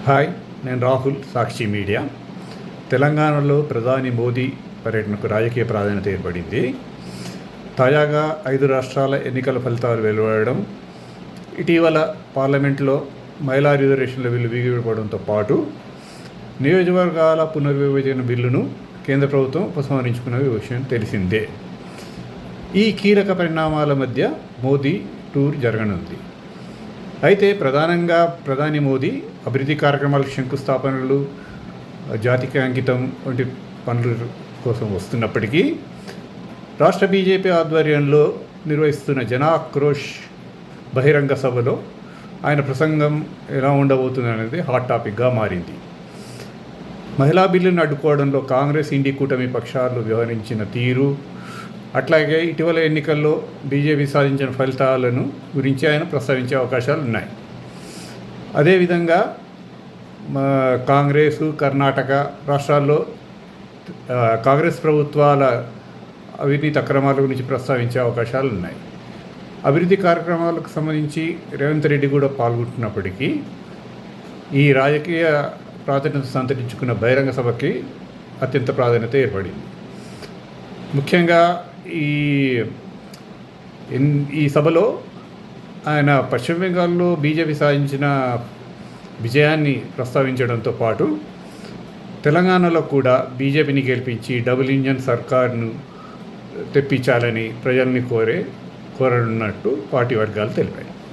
Hi, నేను రాహుల్, సాక్షి media. తెలంగాణలో ప్రధాని మోదీ పర్యటనకు రాజకీయ ప్రాధాన్యత ఏర్పడింది. తాజాగా 5 రాష్ట్రాల ఎన్నికల ఫలితాలు వెలువడడం, ఇటీవల పార్లమెంట్లో మహిళా రిజర్వేషన్ల బిల్లు వీగిపడడంతో పాటు నియోజకవర్గాల పునర్విభజన బిల్లును కేంద్ర ప్రభుత్వం ఉపసంహరించుకున్న విషయం తెలిసిందే. ఈ కీలక పరిణామాల మధ్య మోదీ టూర్ జరగనుంది. అయితే ప్రధానంగా ప్రధాని మోదీ అభివృద్ధి కార్యక్రమాలకు శంకుస్థాపనలు, జాతికి అంకితం వంటి పనుల కోసం వస్తున్నప్పటికీ రాష్ట్ర బీజేపీ ఆధ్వర్యంలో నిర్వహిస్తున్న జనాక్రోష్ బహిరంగ సభలో ఆయన ప్రసంగం ఎలా ఉండబోతుంది అనేది హాట్ టాపిక్గా మారింది. మహిళా బిల్లును అడ్డుకోవడంలో కాంగ్రెస్, ఇండి కూటమి పక్షాలు వ్యవహరించిన తీరు, అట్లాగే ఇటీవల ఎన్నికల్లో బీజేపీ సాధించిన ఫలితాలను గురించి ఆయన ప్రస్తావించే అవకాశాలు ఉన్నాయి. అదేవిధంగా కాంగ్రెస్, కర్ణాటక రాష్ట్రాల్లో కాంగ్రెస్ ప్రభుత్వాల అవినీతి అక్రమాల గురించి ప్రస్తావించే అవకాశాలు ఉన్నాయి. అభివృద్ధి కార్యక్రమాలకు సంబంధించి రేవంత్ రెడ్డి కూడా పాల్గొంటున్నప్పటికీ ఈ రాజకీయ ప్రాధాన్యత సంతరించుకున్న బహిరంగ సభకి అత్యంత ప్రాధాన్యత ఏర్పడింది. ముఖ్యంగా ఈ సభలో ఆయన పశ్చిమ బెంగాల్లో బీజేపీ సాధించిన విజయాన్ని ప్రస్తావించడంతో పాటు తెలంగాణలో కూడా బీజేపీని గెలిపించి డబుల్ ఇంజన్ సర్కార్ను తెప్పించాలని ప్రజల్ని కోరనున్నట్టు పార్టీ వర్గాలు తెలిపాయి.